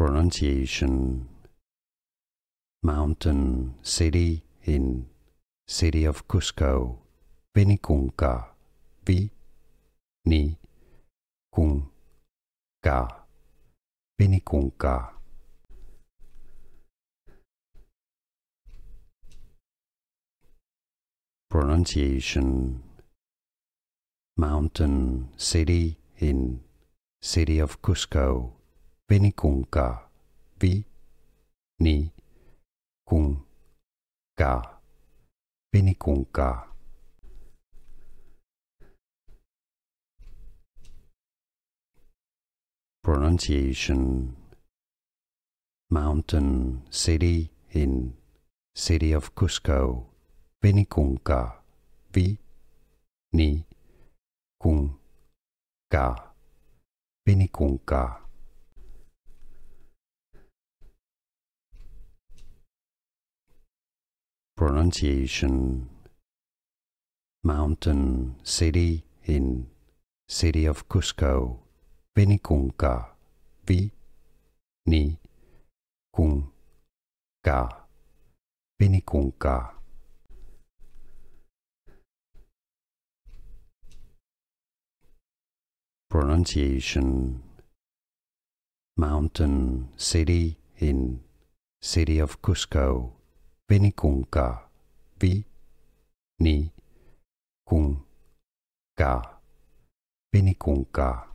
Pronunciation. Mountain city in city of Cusco. Vinicunca. Vinicunca. Vinicunca. Pronunciation. Mountain city in city of Cusco. Vinicunca. Vinicunca. Vinicunca. Pronunciation. Mountain city in city of Cusco. Vinicunca. Vinicunca. Vinicunca. Pronunciation. Mountain city in city of Cusco. Vinicunca. Vinicunca. Vinicunca. Pronunciation. Mountain city in city of Cusco. Vinicunca. Vinicunca. Vinicunca.